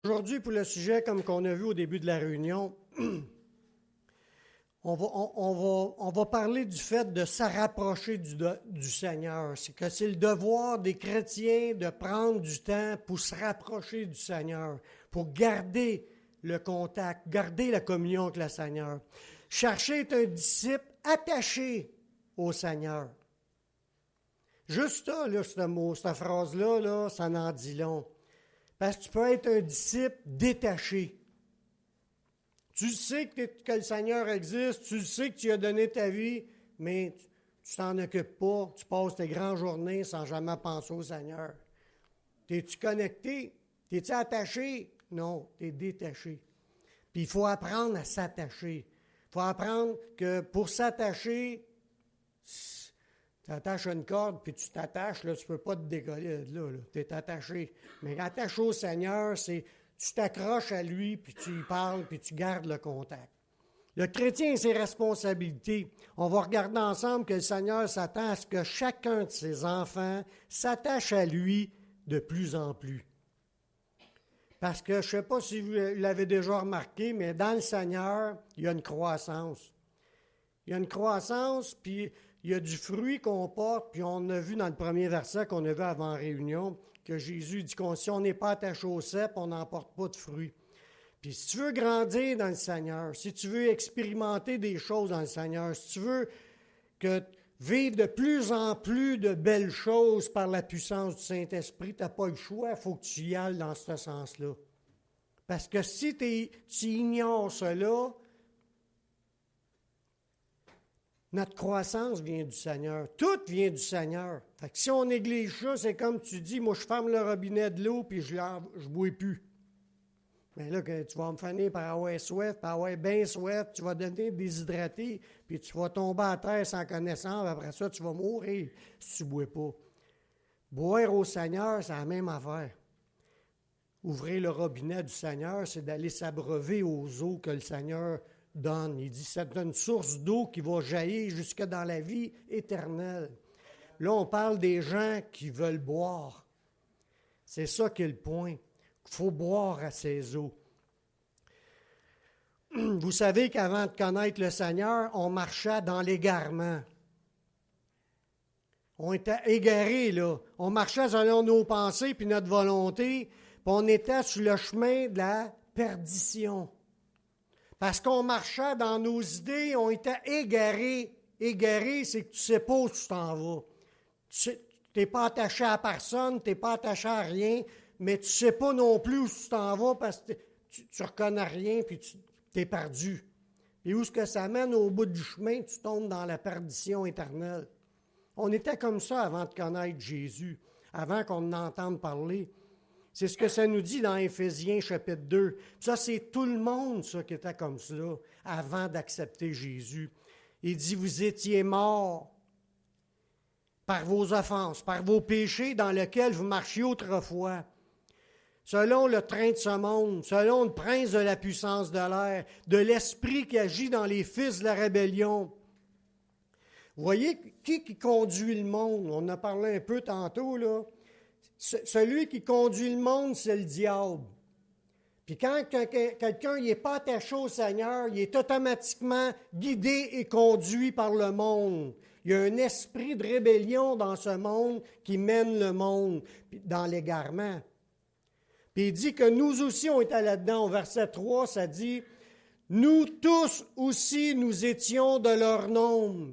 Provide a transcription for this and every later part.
Aujourd'hui, pour le sujet, comme qu'on a vu au début de la réunion, on va parler du fait de se rapprocher du Seigneur. C'est le devoir des chrétiens de prendre du temps pour se rapprocher du Seigneur, pour garder le contact, garder la communion avec le Seigneur. Chercher est un disciple attaché au Seigneur. Juste ça, là, ce mot, cette phrase-là, ça en dit long. Parce que tu peux être un disciple détaché. Tu sais que le Seigneur existe, tu sais que tu as donné ta vie, mais tu t'en occupes pas, tu passes tes grandes journées sans jamais penser au Seigneur. T'es-tu connecté? T'es-tu attaché? Non, t'es détaché. Puis il faut apprendre à s'attacher. Il faut apprendre que pour s'attacher, tu attaches une corde, puis tu t'attaches, là, tu ne peux pas te décoller de là. Tu es attaché. Mais attaché au Seigneur, c'est tu t'accroches à lui, puis tu y parles, puis tu gardes le contact. Le chrétien a ses responsabilités. On va regarder ensemble que le Seigneur s'attend à ce que chacun de ses enfants s'attache à lui de plus en plus. Parce que je ne sais pas si vous l'avez déjà remarqué, mais dans le Seigneur, il y a une croissance. Il y a une croissance, puis il y a du fruit qu'on porte, puis on a vu dans le premier verset qu'on a vu avant la réunion, que Jésus dit que si on n'est pas attaché au cep, on n'emporte pas de fruit. Puis si tu veux grandir dans le Seigneur, si tu veux expérimenter des choses dans le Seigneur, si tu veux vivre de plus en plus de belles choses par la puissance du Saint-Esprit, tu n'as pas le choix, il faut que tu y ailles dans ce sens-là. Parce que si tu ignores cela, notre croissance vient du Seigneur. Tout vient du Seigneur. Fait que si on néglige ça, c'est comme tu dis, moi je ferme le robinet de l'eau puis je ne bois plus. Mais là, que tu vas me finir par avoir soif, par avoir bien soif, tu vas devenir déshydraté, puis tu vas tomber à terre sans connaissance, après ça, tu vas mourir si tu ne bois pas. Boire au Seigneur, c'est la même affaire. Ouvrir le robinet du Seigneur, c'est d'aller s'abreuver aux eaux que le Seigneur donne. Il dit, c'est une source d'eau qui va jaillir jusque dans la vie éternelle. Là, on parle des gens qui veulent boire. C'est ça qui est le point. Il faut boire à ces eaux. Vous savez qu'avant de connaître le Seigneur, on marchait dans l'égarement. On était égarés, là. On marchait selon nos pensées puis notre volonté, puis on était sur le chemin de la perdition. Parce qu'on marchait dans nos idées, on était égarés. Égaré, c'est que tu ne sais pas où tu t'en vas. Tu n'es pas attaché à personne, tu n'es pas attaché à rien, mais tu ne sais pas non plus où tu t'en vas parce que tu ne reconnais rien puis tu es perdu. Et où est-ce que ça mène au bout du chemin, tu tombes dans la perdition éternelle. On était comme ça avant de connaître Jésus, avant qu'on en entende parler. C'est ce que ça nous dit dans Éphésiens chapitre 2. Ça, c'est tout le monde, ça, qui était comme ça, avant d'accepter Jésus. Il dit, vous étiez morts par vos offenses, par vos péchés dans lesquels vous marchiez autrefois, selon le train de ce monde, selon le prince de la puissance de l'air, de l'esprit qui agit dans les fils de la rébellion. Vous voyez, qui conduit le monde? On en a parlé un peu tantôt, là. Celui qui conduit le monde, c'est le diable. Puis quand quelqu'un n'est pas attaché au Seigneur, il est automatiquement guidé et conduit par le monde. Il y a un esprit de rébellion dans ce monde qui mène le monde dans l'égarement. Puis il dit que nous aussi, on était là-dedans. Au verset 3, ça dit « Nous tous aussi, nous étions de leur nombre. »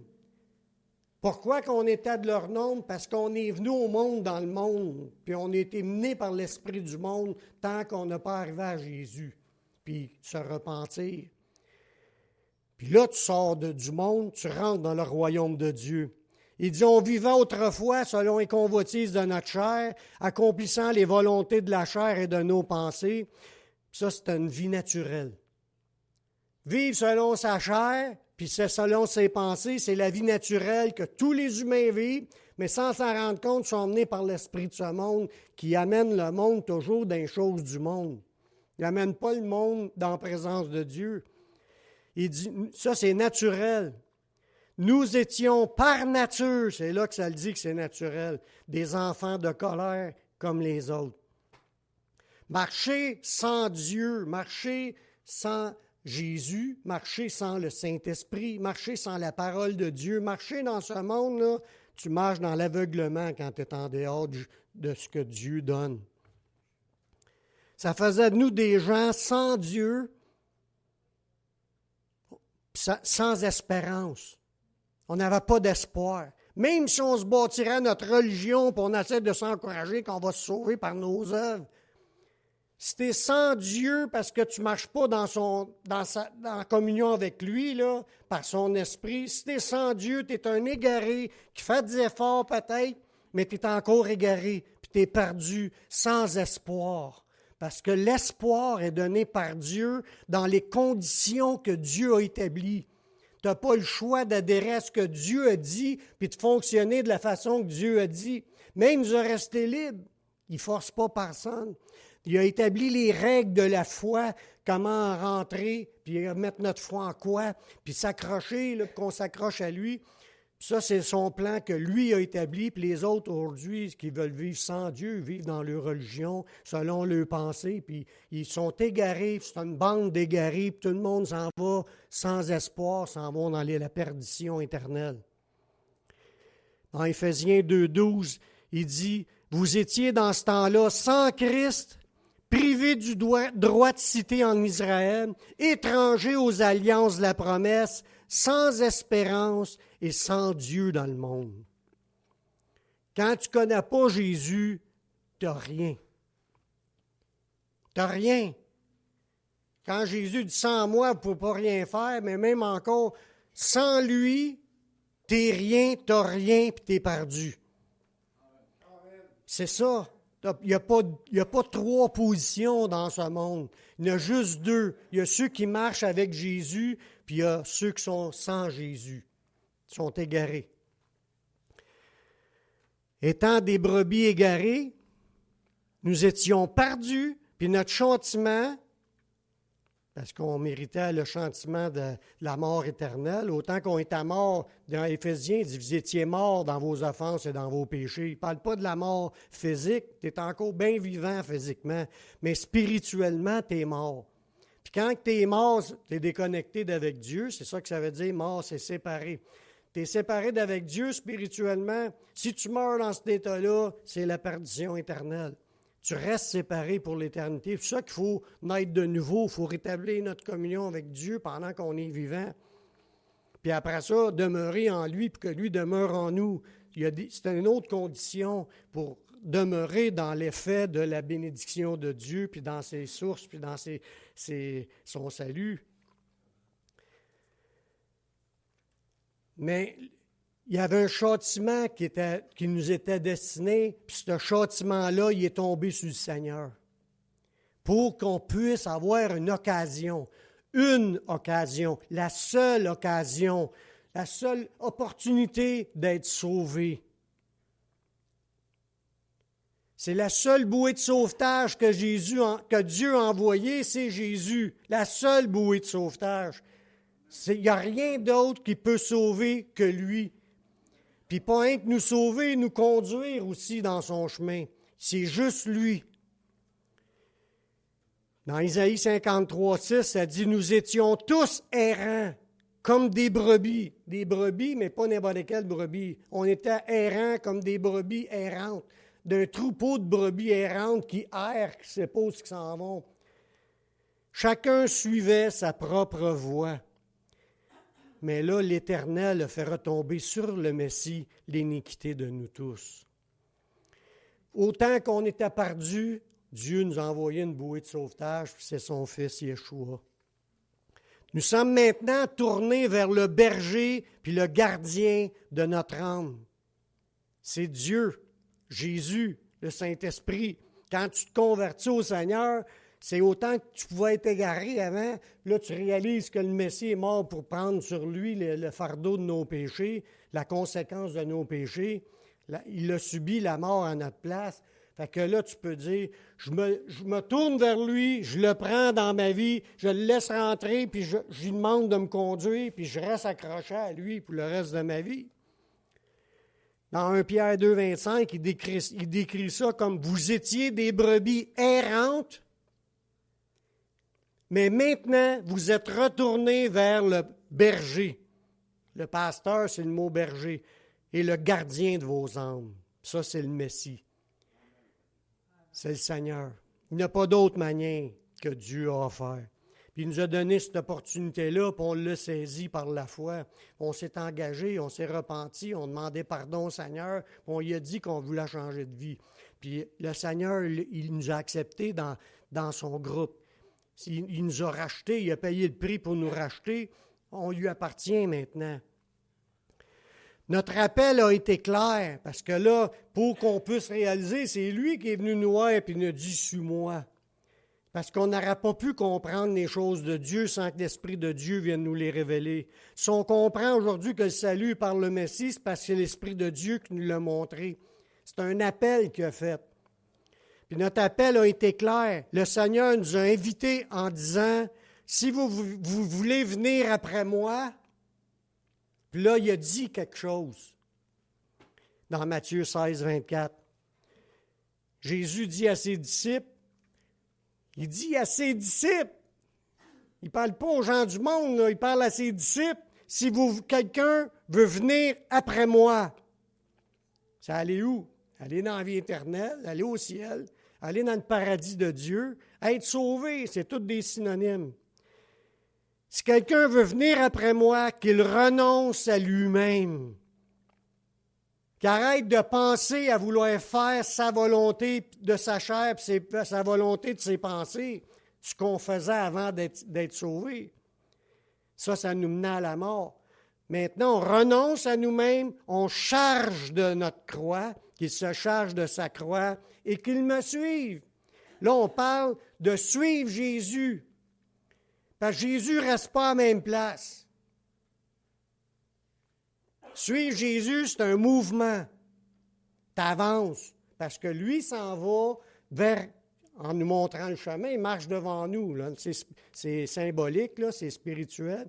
Pourquoi qu'on était de leur nombre? Parce qu'on est venu au monde dans le monde, puis on a été mené par l'esprit du monde tant qu'on n'a pas arrivé à Jésus, puis se repentir. Puis là, tu sors du monde, tu rentres dans le royaume de Dieu. Il dit, on vivait autrefois selon les convoitises de notre chair, accomplissant les volontés de la chair et de nos pensées. Ça, c'est une vie naturelle. Vivre selon sa chair, puis c'est selon ses pensées, c'est la vie naturelle que tous les humains vivent, mais sans s'en rendre compte, ils sont menés par l'esprit de ce monde qui amène le monde toujours dans les choses du monde. Il n'amène pas le monde dans la présence de Dieu. Il dit, ça c'est naturel. Nous étions par nature, c'est là que ça le dit que c'est naturel, des enfants de colère comme les autres. Marcher sans Dieu, marcher sans Jésus, marcher sans le Saint-Esprit, marcher sans la parole de Dieu, marcher dans ce monde-là, tu marches dans l'aveuglement quand tu es en dehors de ce que Dieu donne. Ça faisait de nous des gens sans Dieu, sans espérance. On n'avait pas d'espoir. Même si on se bâtirait notre religion et on essaie de s'encourager qu'on va se sauver par nos œuvres, si tu es sans Dieu parce que tu ne marches pas dans communion avec lui, là, par son esprit, si tu es sans Dieu, tu es un égaré qui fait des efforts peut-être, mais tu es encore égaré, puis tu es perdu, sans espoir. Parce que l'espoir est donné par Dieu dans les conditions que Dieu a établies. Tu n'as pas le choix d'adhérer à ce que Dieu a dit puis de fonctionner de la façon que Dieu a dit. Même de rester libre. Il ne force pas personne. Il a établi les règles de la foi, comment rentrer, puis mettre notre foi en quoi, puis s'accrocher, là, qu'on s'accroche à lui. Puis ça, c'est son plan que lui a établi, puis les autres aujourd'hui qui veulent vivre sans Dieu, vivent dans leur religion, selon leurs pensées, puis ils sont égarés, puis c'est une bande d'égarés, puis tout le monde s'en va sans espoir, s'en va dans la perdition éternelle. Dans Éphésiens 2,12, il dit « Vous étiez dans ce temps-là sans Christ, privés du droit de cité en Israël, étrangers aux alliances de la promesse, sans espérance et sans Dieu dans le monde. » Quand tu ne connais pas Jésus, tu n'as rien. Tu n'as rien. Quand Jésus dit « Sans moi, vous ne pouvez pas rien faire », mais même encore, sans lui, tu n'es rien, tu n'as rien, puis tu es perdu. C'est ça. Il n'y a pas trois positions dans ce monde. Il y en a juste deux. Il y a ceux qui marchent avec Jésus, puis il y a ceux qui sont sans Jésus. Ils sont égarés. Étant des brebis égarées, nous étions perdus, puis notre châtiment, parce qu'on méritait le châtiment de la mort éternelle, autant qu'on était mort, dans Éphésiens, il dit, vous étiez morts dans vos offenses et dans vos péchés. Il ne parle pas de la mort physique, tu es encore bien vivant physiquement, mais spirituellement, tu es mort. Puis quand tu es mort, tu es déconnecté d'avec Dieu, c'est ça que ça veut dire, mort, c'est séparé. Tu es séparé d'avec Dieu spirituellement. Si tu meurs dans cet état-là, c'est la perdition éternelle. Tu restes séparé pour l'éternité. C'est pour ça qu'il faut naître de nouveau, il faut rétablir notre communion avec Dieu pendant qu'on est vivant. Puis après ça, demeurer en lui, puis que lui demeure en nous. C'est une autre condition pour demeurer dans l'effet de la bénédiction de Dieu, puis dans ses sources, puis dans son salut. Mais il y avait un châtiment qui nous était destiné, puis ce châtiment-là, il est tombé sur le Seigneur. Pour qu'on puisse avoir une occasion, la seule occasion, la seule opportunité d'être sauvé. C'est la seule bouée de sauvetage que Dieu a envoyée, c'est Jésus. La seule bouée de sauvetage. Il n'y a rien d'autre qui peut sauver que lui. Puis pas rien que nous sauver, nous conduire aussi dans son chemin. C'est juste lui. Dans Isaïe 53, 6, ça dit « Nous étions tous errants, comme des brebis. » Des brebis, mais pas n'importe quelle brebis. On était errants comme des brebis errantes. D'un troupeau de brebis errantes qui errent, qui ne savent pas où ils s'en vont. Chacun suivait sa propre voie. Mais là, l'Éternel a fait retomber sur le Messie l'iniquité de nous tous. Autant qu'on était perdus, Dieu nous a envoyé une bouée de sauvetage, puis c'est son Fils Yeshua. Nous sommes maintenant tournés vers le berger puis le gardien de notre âme. C'est Dieu, Jésus, le Saint-Esprit. Quand tu te convertis au Seigneur, c'est autant que tu pouvais être égaré avant. Là, tu réalises que le Messie est mort pour prendre sur lui le fardeau de nos péchés, la conséquence de nos péchés. Il a subi la mort à notre place. Fait que là, tu peux dire, je me tourne vers lui, je le prends dans ma vie, je le laisse rentrer, puis je lui demande de me conduire, puis je reste accroché à lui pour le reste de ma vie. Dans 1 Pierre 2, 25, il décrit ça comme « Vous étiez des brebis errantes ». Mais maintenant, vous êtes retournés vers le berger. Le pasteur, c'est le mot berger. Et le gardien de vos âmes. Ça, c'est le Messie. C'est le Seigneur. Il n'y a pas d'autre manière que Dieu a offert. Puis il nous a donné cette opportunité-là, puis on l'a saisi par la foi. On s'est engagé, on s'est repenti, on demandait pardon au Seigneur, puis on lui a dit qu'on voulait changer de vie. Puis le Seigneur, il nous a acceptés dans son groupe. Il nous a rachetés, il a payé le prix pour nous racheter. On lui appartient maintenant. Notre appel a été clair, parce que là, pour qu'on puisse réaliser, c'est lui qui est venu nous voir et nous a dit « suis-moi ». Parce qu'on n'aurait pas pu comprendre les choses de Dieu sans que l'Esprit de Dieu vienne nous les révéler. Si on comprend aujourd'hui que le salut est par le Messie, c'est parce que c'est l'Esprit de Dieu qui nous l'a montré. C'est un appel qu'il a fait. Puis notre appel a été clair. Le Seigneur nous a invités en disant « Si vous voulez venir après moi », puis là, il a dit quelque chose dans Matthieu 16, 24. Jésus dit à ses disciples, il dit à ses disciples, il ne parle pas aux gens du monde, là, il parle à ses disciples, si quelqu'un veut venir après moi, c'est aller où? Aller dans la vie éternelle, aller au ciel, aller dans le paradis de Dieu, être sauvé, c'est tous des synonymes. Si quelqu'un veut venir après moi, qu'il renonce à lui-même, qu'il arrête de penser à vouloir faire sa volonté de sa chair et sa volonté de ses pensées, ce qu'on faisait avant d'être sauvé. Ça nous menait à la mort. Maintenant, on renonce à nous-mêmes, on charge de notre croix, qu'il se charge de sa croix et qu'il me suive. Là, on parle de suivre Jésus. Parce que Jésus ne reste pas à la même place. Suivre Jésus, c'est un mouvement. Tu avances. Parce que lui s'en va vers, en nous montrant le chemin, il marche devant nous. Là. C'est symbolique, là, c'est spirituel.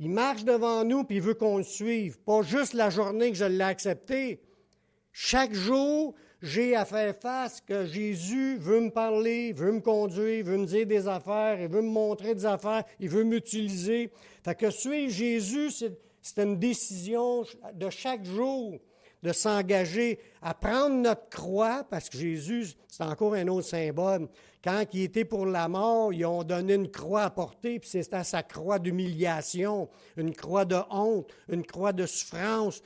Il marche devant nous puis il veut qu'on le suive. Pas juste la journée que je l'ai accepté. Chaque jour, j'ai à faire face que Jésus veut me parler, veut me conduire, veut me dire des affaires, il veut me montrer des affaires, il veut m'utiliser. Fait que suivre Jésus, c'est une décision de chaque jour de s'engager à prendre notre croix, parce que Jésus, c'est encore un autre symbole. Quand il était pour la mort, ils ont donné une croix à porter, puis c'était sa croix d'humiliation, une croix de honte, une croix de souffrance,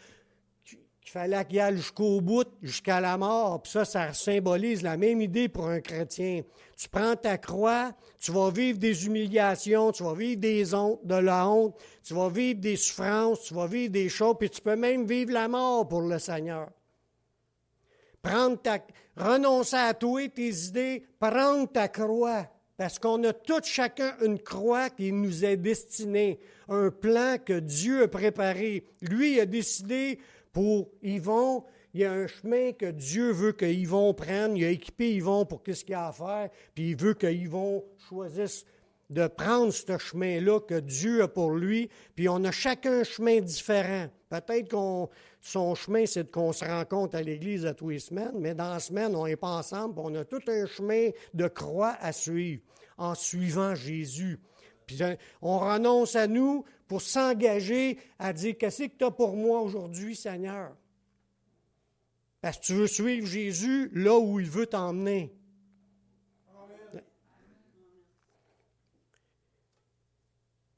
qu'il fallait qu'il aille jusqu'au bout, jusqu'à la mort. Puis ça symbolise la même idée pour un chrétien. Tu prends ta croix, tu vas vivre des humiliations, tu vas vivre de la honte, tu vas vivre des souffrances, tu vas vivre des choses, puis tu peux même vivre la mort pour le Seigneur. Renoncer à toi, tes idées, prendre ta croix. Parce qu'on a tous chacun une croix qui nous est destinée, un plan que Dieu a préparé. Lui, il a décidé pour Yvon, il y a un chemin que Dieu veut que Yvon prenne. Il a équipé Yvon pour qu'est-ce qu'il a à faire, puis il veut que Yvon choisisse de prendre ce chemin-là que Dieu a pour lui. Puis on a chacun un chemin différent. Peut-être son chemin, c'est qu'on se rencontre à l'église à tous les semaines, mais dans la semaine, on n'est pas ensemble, puis on a tout un chemin de croix à suivre en suivant Jésus. Puis on renonce à nous pour s'engager à dire « Qu'est-ce que tu as pour moi aujourd'hui, Seigneur? » Parce que tu veux suivre Jésus là où il veut t'emmener. Amen.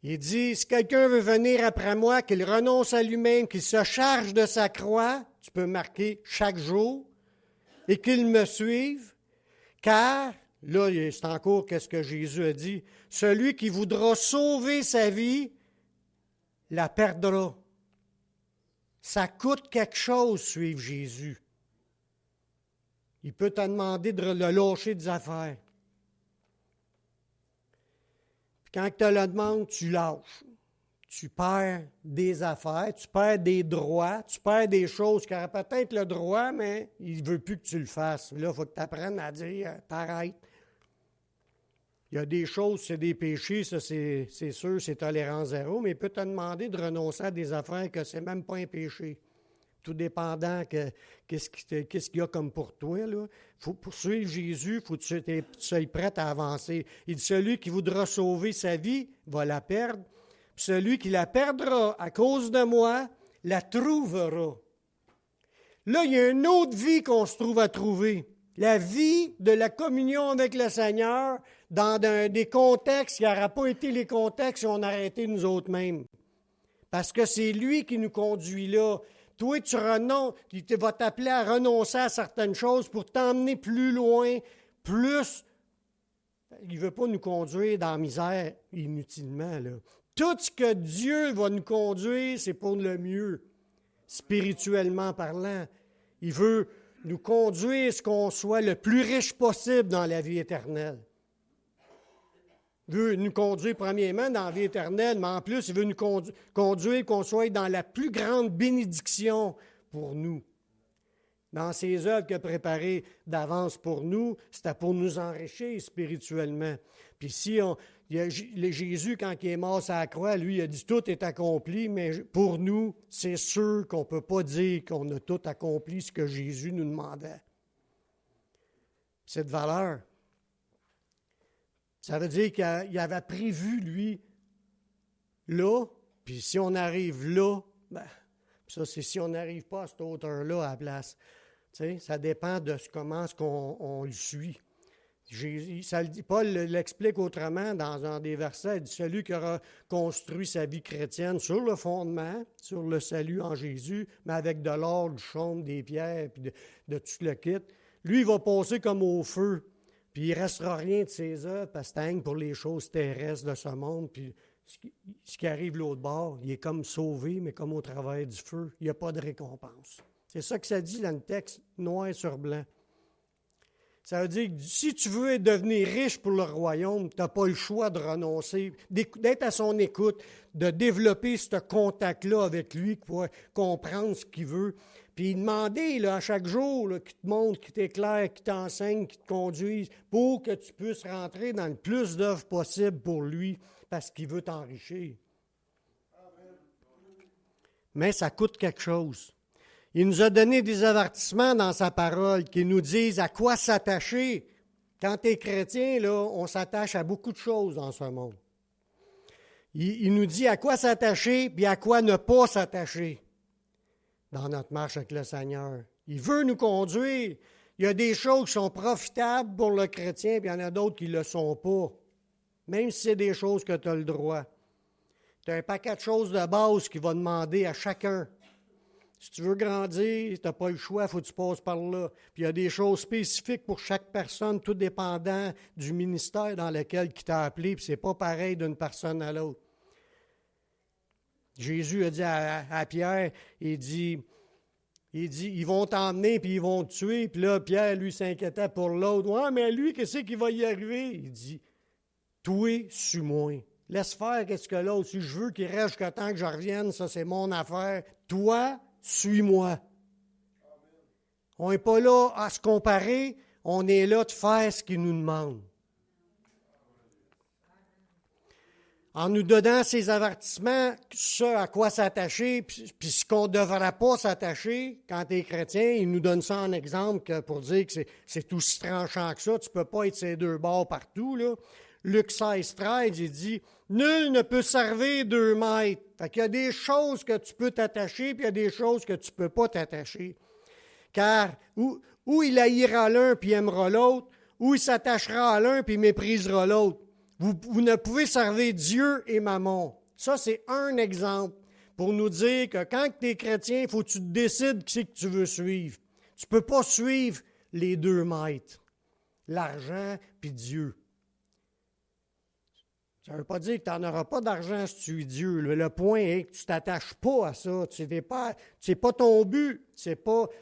Il dit « Si quelqu'un veut venir après moi, qu'il renonce à lui-même, qu'il se charge de sa croix, tu peux marquer chaque jour, et qu'il me suive, car... » Là, c'est encore qu'est-ce que Jésus a dit. « Celui qui voudra sauver sa vie, la perdra. » Ça coûte quelque chose, suivre Jésus. Il peut te demander de le lâcher des affaires. Puis quand tu le demandes, tu lâches. Tu perds des affaires, tu perds des droits, tu perds des choses qui auraient peut-être le droit, mais il ne veut plus que tu le fasses. Là, il faut que tu apprennes à dire « T'arrêtes. » Il y a des choses, c'est des péchés, ça c'est sûr, c'est tolérance zéro, mais il peut te demander de renoncer à des affaires que c'est même pas un péché. tout dépendant qu'est-ce qu'il y a comme pour toi. Pour suivre Jésus, il faut que tu sois prêt à avancer. Il dit, celui qui voudra sauver sa vie va la perdre. Puis celui qui la perdra à cause de moi, la trouvera. Là, il y a une autre vie qu'on se trouve à trouver. La vie de la communion avec le Seigneur dans des contextes qui n'auraient pas été les contextes si on arrêtait nous autres mêmes. Parce que c'est lui qui nous conduit là. Toi, il va t'appeler à renoncer à certaines choses pour t'emmener plus loin, plus. Il ne veut pas nous conduire dans la misère inutilement, là. Tout ce que Dieu va nous conduire, c'est pour le mieux, spirituellement parlant. Il veut nous conduire à ce qu'on soit le plus riche possible dans la vie éternelle. Il veut nous conduire premièrement dans la vie éternelle, mais en plus, il veut nous conduire qu'on soit dans la plus grande bénédiction pour nous. Dans ses œuvres qu'il a préparées d'avance pour nous, c'était pour nous enrichir spirituellement. Puis Jésus, quand il est mort sur la croix, lui, il a dit « Tout est accompli », mais pour nous, c'est sûr qu'on ne peut pas dire qu'on a tout accompli ce que Jésus nous demandait. Cette valeur, ça veut dire qu'il avait prévu, lui, là, puis si on arrive là, ça, c'est si on n'arrive pas à cette hauteur-là à la place. Tu sais, ça dépend de comment on le suit. Paul l'explique autrement dans un des versets. Il dit, celui qui aura construit sa vie chrétienne sur le fondement, sur le salut en Jésus, mais avec de l'or, du chaume, des pierres, puis de tout le kit, lui, il va passer comme au feu. Puis il ne restera rien de ses œuvres parce que c'est pour les choses terrestres de ce monde. Puis ce qui arrive de l'autre bord, il est comme sauvé, mais comme au travers du feu. Il n'y a pas de récompense. C'est ça que ça dit dans le texte, noir sur blanc. Ça veut dire que si tu veux devenir riche pour le royaume, tu n'as pas le choix de renoncer, d'être à son écoute, de développer ce contact-là avec lui pour comprendre ce qu'il veut. Puis demander là, à chaque jour qu'il te montre, qu'il t'éclaire, qu'il t'enseigne, qu'il te conduise pour que tu puisses rentrer dans le plus d'œuvres possible pour lui parce qu'il veut t'enrichir. Mais ça coûte quelque chose. Il nous a donné des avertissements dans sa parole qui nous disent à quoi s'attacher. Quand tu es chrétien, là, on s'attache à beaucoup de choses dans ce monde. Il nous dit à quoi s'attacher puis à quoi ne pas s'attacher dans notre marche avec le Seigneur. Il veut nous conduire. Il y a des choses qui sont profitables pour le chrétien, puis il y en a d'autres qui ne le sont pas. Même si c'est des choses que tu as le droit. Tu as un paquet de choses de base qu'il va demander à chacun. Si tu veux grandir, tu n'as pas le choix, il faut que tu passes par là. Puis il y a des choses spécifiques pour chaque personne, tout dépendant du ministère dans lequel il t'a appelé, puis ce n'est pas pareil d'une personne à l'autre. Jésus a dit à Pierre, il dit, ils vont t'emmener, puis ils vont te tuer. Puis là, Pierre, lui, s'inquiétait pour l'autre. « Ouais, mais lui, qu'est-ce qui va y arriver? » Il dit, « Toi, suis-moi. Laisse faire qu'est-ce que l'autre. Si je veux qu'il reste jusqu'à temps que je revienne, ça, c'est mon affaire. Toi, suis-moi. » On n'est pas là à se comparer, on est là de faire ce qu'il nous demande. En nous donnant ces avertissements, ce à quoi s'attacher, puis ce qu'on ne devrait pas s'attacher quand tu es chrétien, il nous donne ça en exemple pour dire que c'est aussi tranchant que ça. Tu ne peux pas être ces deux bords partout, là. Luc 16, 13, il dit « Nul ne peut servir 2 maîtres. » Fait qu'il y a des choses que tu peux t'attacher, puis il y a des choses que tu ne peux pas t'attacher. Car ou il haïra l'un, puis aimera l'autre, ou il s'attachera à l'un, puis méprisera l'autre. Vous ne pouvez servir Dieu et Mammon. Ça, c'est un exemple pour nous dire que quand tu es chrétien, il faut que tu décides qui c'est que tu veux suivre. Tu ne peux pas suivre les 2 maîtres, l'argent puis Dieu. Ça ne veut pas dire que tu n'en auras pas d'argent si tu es Dieu. Le point est que tu ne t'attaches pas à ça. C'est pas ton but.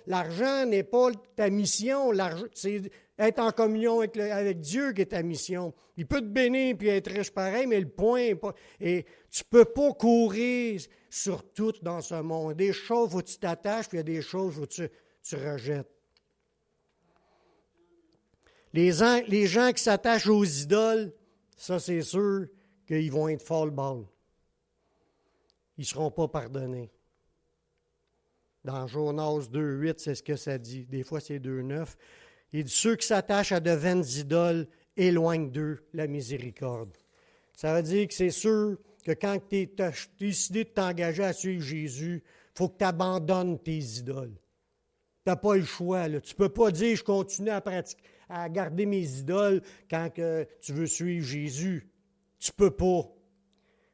L'argent n'est pas ta mission. C'est être en communion avec Dieu qui est ta mission. Il peut te bénir et être riche pareil, mais le point est pas... Et tu ne peux pas courir sur tout dans ce monde. Des choses où tu t'attaches, puis il y a des choses où tu rejettes. Les gens qui s'attachent aux idoles, ça c'est sûr qu'ils vont être fall-ball. Ils ne seront pas pardonnés. Dans Jonas 2,8, c'est ce que ça dit. Des fois, c'est 2,9. Il dit, ceux qui s'attachent à de vaines idoles éloignent d'eux la miséricorde. Ça veut dire que c'est sûr que quand tu as décidé de t'engager à suivre Jésus, il faut que tu abandonnes tes idoles. Tu n'as pas le choix. Là. Tu ne peux pas dire, je continue à garder mes idoles quand que tu veux suivre Jésus. Tu ne peux pas.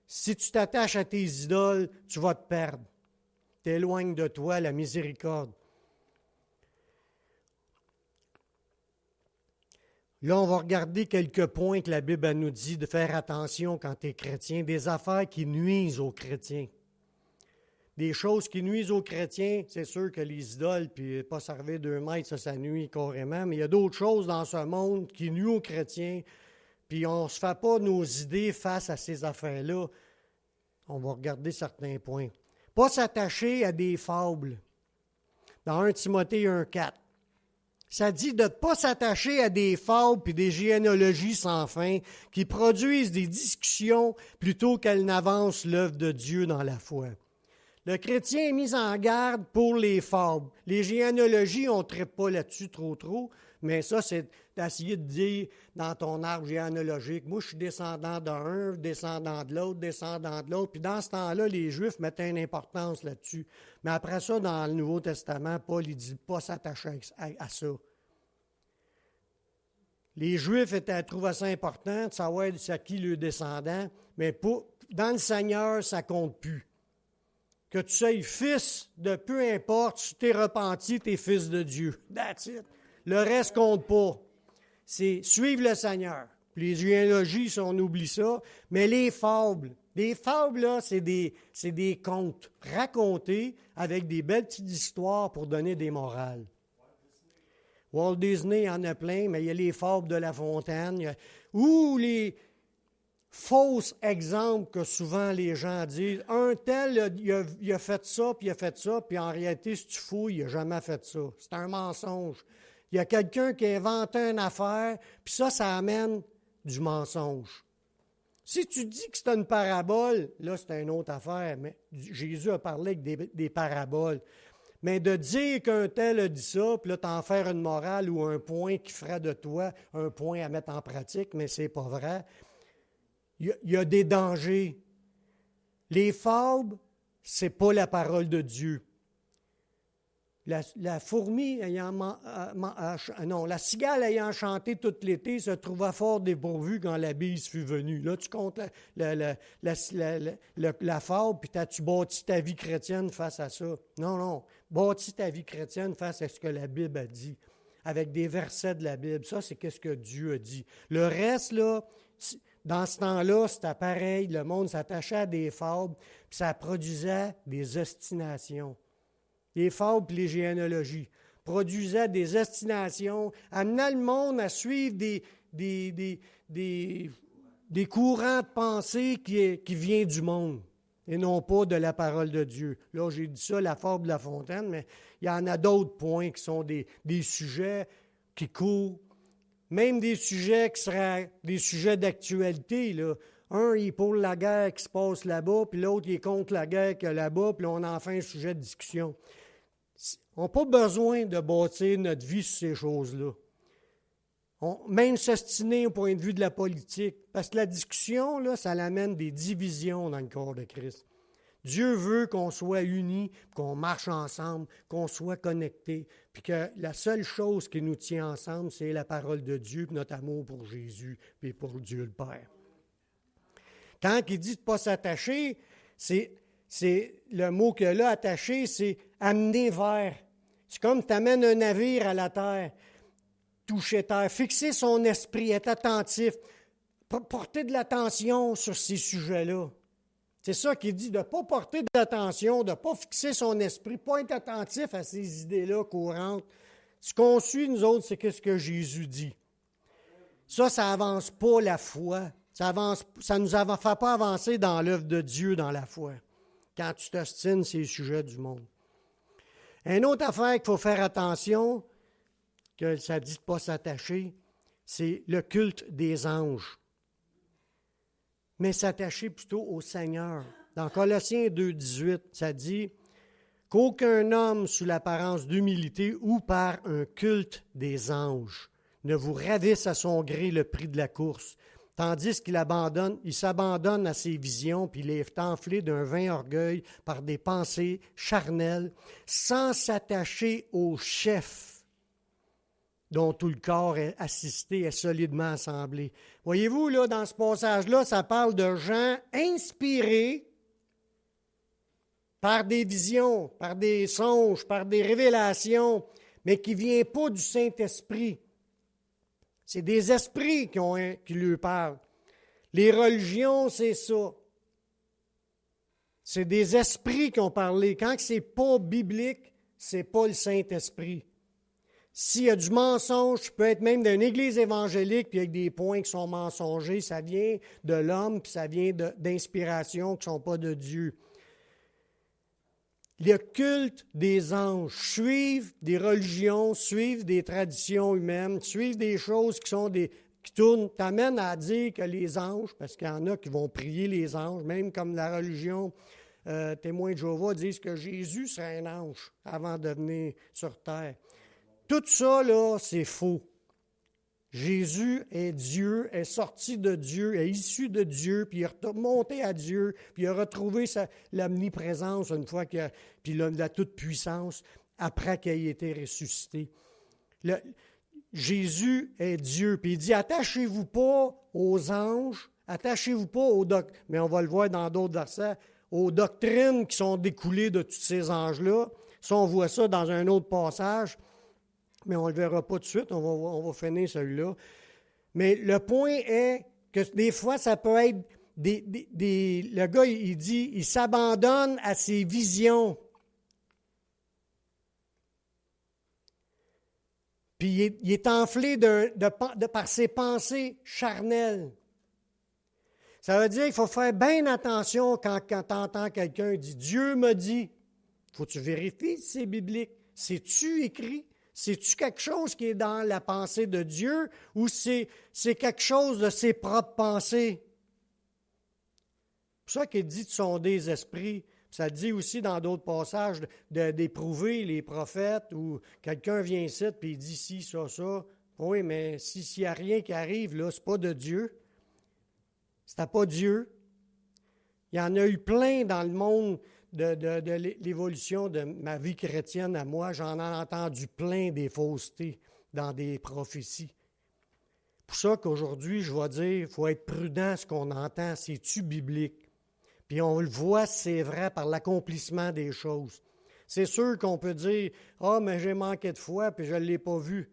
Si tu t'attaches à tes idoles, tu vas te perdre. T'éloignes de toi la miséricorde. Là, on va regarder quelques points que la Bible nous dit de faire attention quand tu es chrétien, des affaires qui nuisent aux chrétiens. Des choses qui nuisent aux chrétiens, c'est sûr que les idoles, puis pas servir 2 mètres, ça nuit carrément, mais il y a d'autres choses dans ce monde qui nuisent aux chrétiens, puis on ne se fait pas nos idées face à ces affaires-là. On va regarder certains points. Pas s'attacher à des fables. Dans 1 Timothée 1,4, ça dit de ne pas s'attacher à des fables et des généalogies sans fin qui produisent des discussions plutôt qu'elles n'avancent l'œuvre de Dieu dans la foi. Le chrétien est mis en garde pour les fables. Les généalogies, on ne traite pas là-dessus trop, mais ça, c'est d'essayer de dire dans ton arbre généalogique, moi, je suis descendant d'un, descendant de l'autre, puis dans ce temps-là, les Juifs mettaient une importance là-dessus. Mais après ça, dans le Nouveau Testament, Paul, il dit pas s'attacher à ça. Les Juifs trouvaient ça important de savoir c'est qui le descendant, mais dans le Seigneur, ça ne compte plus. Que tu sois fils de peu importe, si tu es repenti, tu es fils de Dieu. That's it. Le reste ne compte pas. C'est suivre le Seigneur. Puis les généalogies, si on oublie ça, mais les fables. Les fables, là, c'est des contes racontés avec des belles petites histoires pour donner des morales. Walt Disney en a plein, mais il y a les fables de La Fontaine, ou les fausses exemples que souvent les gens disent. Un tel, il a fait ça, puis en réalité, si tu fouilles, il n'a jamais fait ça. C'est un mensonge. Il y a quelqu'un qui a inventé une affaire, puis ça amène du mensonge. Si tu dis que c'est une parabole, là, c'est une autre affaire, mais Jésus a parlé avec des paraboles. Mais de dire qu'un tel a dit ça, puis là, t'en faire une morale ou un point qui ferait de toi un point à mettre en pratique, mais c'est pas vrai. Il y a des dangers. Les fables, c'est pas la parole de Dieu. La fourmi la cigale ayant chanté tout l'été se trouva fort dépourvue quand la bise fut venue. Là, tu comptes la fable, puis tu bâtis ta vie chrétienne face à ça. Non. Bâtis ta vie chrétienne face à ce que la Bible a dit, avec des versets de la Bible. Ça, c'est ce que Dieu a dit. Le reste, là, dans ce temps-là, c'était pareil. Le monde s'attachait à des fables, puis ça produisait des ostinations. Les fables et les généalogies produisaient des ostinations, amenaient le monde à suivre des courants de pensée qui viennent du monde et non pas de la parole de Dieu. Là, j'ai dit ça, la fable de La Fontaine, mais il y en a d'autres points qui sont des sujets qui courent, même des sujets qui seraient des sujets d'actualité, là. Un, il est pour la guerre qui se passe là-bas, puis l'autre, il est contre la guerre qu'il y a là-bas, puis là, on en fait un sujet de discussion. On n'a pas besoin de bâtir notre vie sur ces choses-là. Même s'ostiner au point de vue de la politique, parce que la discussion, là, ça amène des divisions dans le corps de Christ. Dieu veut qu'on soit unis, qu'on marche ensemble, qu'on soit connectés, puis que la seule chose qui nous tient ensemble, c'est la parole de Dieu, puis notre amour pour Jésus, puis pour Dieu le Père. Quand il dit de ne pas s'attacher, c'est le mot que là, attaché, c'est amener vers. C'est comme tu amènes un navire à la terre, toucher terre, fixer son esprit, être attentif, porter de l'attention sur ces sujets-là. C'est ça qu'il dit, de ne pas porter d'attention, de ne pas fixer son esprit, pas être attentif à ces idées-là courantes. Ce qu'on suit, nous autres, c'est ce que Jésus dit. Ça n'avance pas la foi. Ça ne nous fait pas avancer dans l'œuvre de Dieu dans la foi, quand tu t'ostines ces sujets du monde. Une autre affaire qu'il faut faire attention, que ça dit de ne pas s'attacher, c'est le culte des anges. Mais s'attacher plutôt au Seigneur. Dans Colossiens 2,18, ça dit qu'aucun homme sous l'apparence d'humilité ou par un culte des anges ne vous ravisse à son gré le prix de la course, tandis il s'abandonne à ses visions, puis il est enflé d'un vain orgueil par des pensées charnelles, sans s'attacher au chef dont tout le corps est assisté, est solidement assemblé. Voyez-vous, là, dans ce passage-là, ça parle de gens inspirés par des visions, par des songes, par des révélations, mais qui ne viennent pas du Saint-Esprit. C'est des esprits qui lui parlent. Les religions, c'est ça. C'est des esprits qui ont parlé. Quand ce n'est pas biblique, ce n'est pas le Saint-Esprit. S'il y a du mensonge, peut être même d'une église évangélique, puis avec des points qui sont mensongers, ça vient de l'homme, puis ça vient d'inspirations qui ne sont pas de Dieu. Le culte des anges, suivent des religions, suivent des traditions humaines, suivent des choses qui tournent, t'amènent à dire que les anges, parce qu'il y en a qui vont prier les anges, même comme la religion témoins de Jéhovah disent que Jésus serait un ange avant de venir sur terre. Tout ça, là, c'est faux. Jésus est Dieu, est sorti de Dieu, est issu de Dieu, puis il est remonté à Dieu, puis il a retrouvé l'omniprésence une fois puis la toute-puissance après qu'il ait été ressuscité. Jésus est Dieu, puis il dit, attachez-vous pas aux anges, attachez-vous pas mais on va le voir dans d'autres versets, aux doctrines qui sont découlées de tous ces anges-là. Ça, on voit ça dans un autre passage, mais on ne le verra pas tout de suite, on va finir celui-là. Mais le point est que des fois, ça peut être le gars, il dit, il s'abandonne à ses visions. Puis il est enflé par ses pensées charnelles. Ça veut dire qu'il faut faire bien attention quand tu entends quelqu'un dire « Dieu m'a dit ». Il faut que tu vérifies si c'est biblique. C'est-tu écrit? C'est-tu quelque chose qui est dans la pensée de Dieu ou c'est quelque chose de ses propres pensées? C'est pour ça qu'il dit de sonder les esprits. Ça dit aussi dans d'autres passages d'éprouver les prophètes ou quelqu'un vient ici et il dit ci, ça, ça. Oui, mais s'il n'y a rien qui arrive, là, ce n'est pas de Dieu. C'était pas Dieu. Il y en a eu plein dans le monde de l'évolution de ma vie chrétienne à moi. J'en ai entendu plein des faussetés dans des prophéties. C'est pour ça qu'aujourd'hui, je vais dire, il faut être prudent à ce qu'on entend. C'est-tu biblique? Puis on le voit, c'est vrai, par l'accomplissement des choses. C'est sûr qu'on peut dire, « Ah, mais j'ai manqué de foi, puis je ne l'ai pas vu. »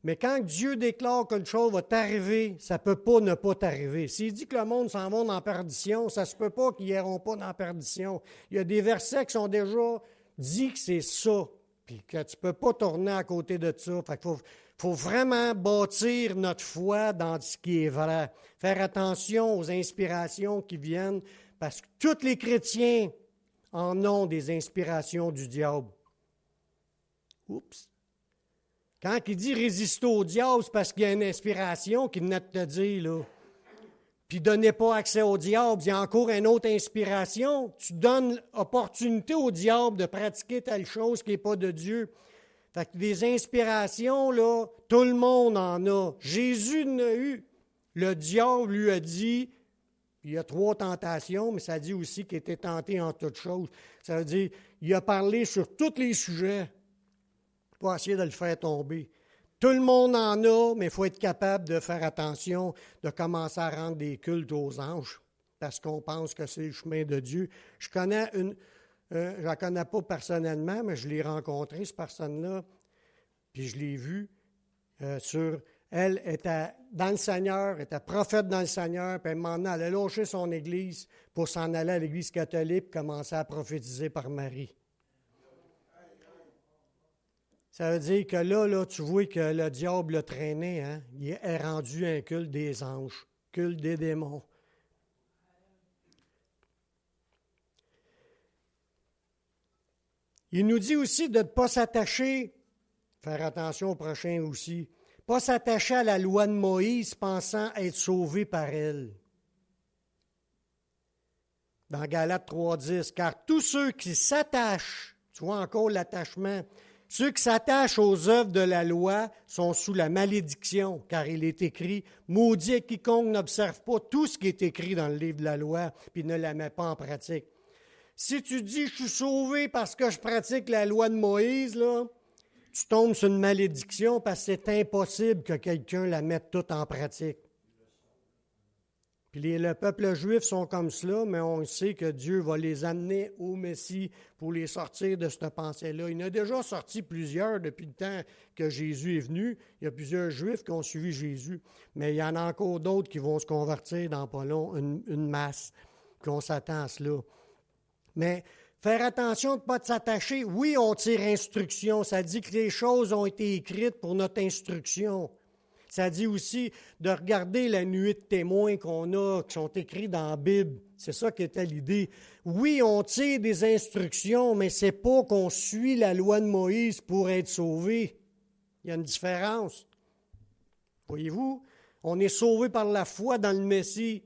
Mais quand Dieu déclare qu'une chose va t'arriver, ça ne peut pas ne pas t'arriver. S'il dit que le monde s'en va dans la perdition, ça ne se peut pas qu'ils n'iront pas dans la perdition. Il y a des versets qui sont déjà dit que c'est ça, puis que tu ne peux pas tourner à côté de ça. Fait qu'il faut vraiment bâtir notre foi dans ce qui est vrai. Faire attention aux inspirations qui viennent, parce que tous les chrétiens en ont des inspirations du diable. Oups! Quand il dit résister au diable, c'est parce qu'il y a une inspiration qu'il venait de te dire, là. Puis donnez pas accès au diable, il y a encore une autre inspiration. Tu donnes opportunité au diable de pratiquer telle chose qui n'est pas de Dieu. Fait que des inspirations, là, tout le monde en a. Jésus en a eu. Le diable lui a dit, il y a 3 tentations, mais ça dit aussi qu'il était tenté en toutes choses. Ça veut dire, il a parlé sur tous les sujets. Pour essayer de le faire tomber. Tout le monde en a, mais il faut être capable de faire attention, de commencer à rendre des cultes aux anges, parce qu'on pense que c'est le chemin de Dieu. Je ne la connais pas personnellement, mais je l'ai rencontré, cette personne-là, puis je l'ai vue elle était dans le Seigneur, était prophète dans le Seigneur, puis maintenant, elle a lâché son église pour s'en aller à l'église catholique et commencer à prophétiser par Marie. Ça veut dire que là, tu vois que le diable l'a traîné, hein? Il est rendu un culte des anges, culte des démons. Il nous dit aussi de ne pas s'attacher, faire attention au prochain aussi, pas s'attacher à la loi de Moïse pensant être sauvé par elle. Dans Galates 3,10, car tous ceux qui s'attachent Tu vois encore l'attachement. Ceux qui s'attachent aux œuvres de la loi sont sous la malédiction, car il est écrit « Maudit est quiconque n'observe pas tout ce qui est écrit dans le livre de la loi, puis ne la met pas en pratique. » Si tu dis « Je suis sauvé parce que je pratique la loi de Moïse », là, tu tombes sur une malédiction parce que c'est impossible que quelqu'un la mette toute en pratique. Puis le peuple juif sont comme cela, mais on sait que Dieu va les amener au Messie pour les sortir de cette pensée-là. Il en a déjà sorti plusieurs depuis le temps que Jésus est venu. Il y a plusieurs Juifs qui ont suivi Jésus, mais il y en a encore d'autres qui vont se convertir dans pas long, une masse, qu'on s'attend à cela. Mais faire attention de ne pas s'attacher. Oui, on tire instruction. Ça dit que les choses ont été écrites pour notre instruction. Ça dit aussi de regarder la nuée de témoins qu'on a, qui sont écrits dans la Bible. C'est ça qui était l'idée. Oui, on tire des instructions, mais ce n'est pas qu'on suit la loi de Moïse pour être sauvé. Il y a une différence. Voyez-vous, on est sauvé par la foi dans le Messie.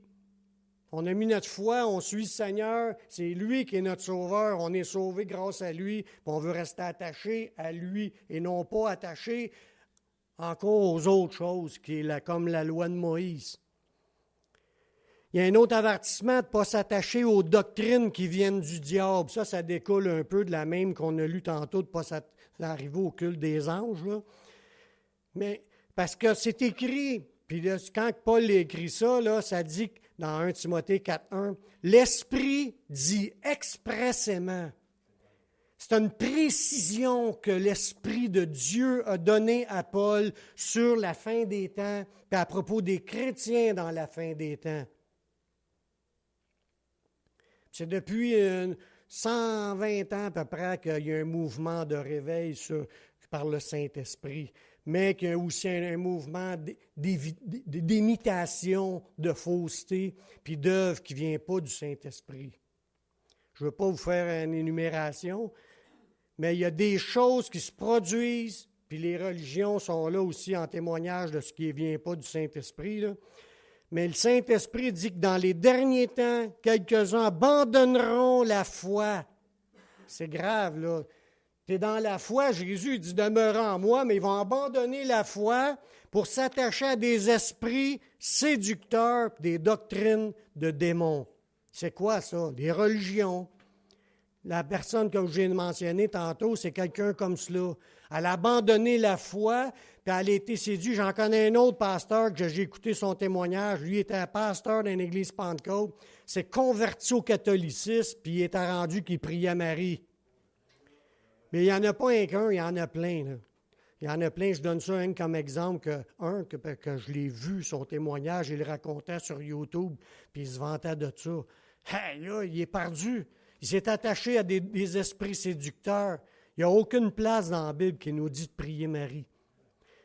On a mis notre foi, on suit le Seigneur, c'est lui qui est notre sauveur, on est sauvé grâce à lui, puis on veut rester attaché à lui et non pas attaché encore aux autres choses, qui est comme la loi de Moïse. Il y a un autre avertissement de ne pas s'attacher aux doctrines qui viennent du diable. Ça découle un peu de la même qu'on a lu tantôt, de ne pas arriver au culte des anges. Là. Mais parce que c'est écrit, puis là, quand Paul a écrit ça, là, ça dit dans 1 Timothée 4.1, « L'Esprit dit expressément ». C'est une précision que l'Esprit de Dieu a donnée à Paul sur la fin des temps, puis à propos des chrétiens dans la fin des temps. C'est depuis 120 ans à peu près qu'il y a un mouvement de réveil par le Saint-Esprit, mais qu'il y a aussi un mouvement d'imitation, de fausseté, puis d'œuvre qui ne vient pas du Saint-Esprit. Je ne veux pas vous faire une énumération, mais il y a des choses qui se produisent, puis les religions sont là aussi en témoignage de ce qui ne vient pas du Saint-Esprit. Là. Mais le Saint-Esprit dit que dans les derniers temps, quelques-uns abandonneront la foi. C'est grave, là. Tu es dans la foi, Jésus dit « Demeurez en moi », mais ils vont abandonner la foi pour s'attacher à des esprits séducteurs, des doctrines de démons. C'est quoi ça? Des religions. La personne que je viens de mentionner tantôt, c'est quelqu'un comme cela. Elle a abandonné la foi, puis elle a été séduite. J'en connais un autre pasteur que j'ai écouté son témoignage. Lui était un pasteur d'une église Pentecôte. S'est converti au catholicisme, puis il était rendu qu'il priait Marie. Mais il n'y en a pas un qu'un, il y en a plein. Là. Il y en a plein. Je donne ça comme exemple que je l'ai vu, son témoignage, il le racontait sur YouTube, puis il se vantait de ça. Hey, là, il est perdu. Il s'est attaché à des esprits séducteurs. Il n'y a aucune place dans la Bible qui nous dit de prier Marie.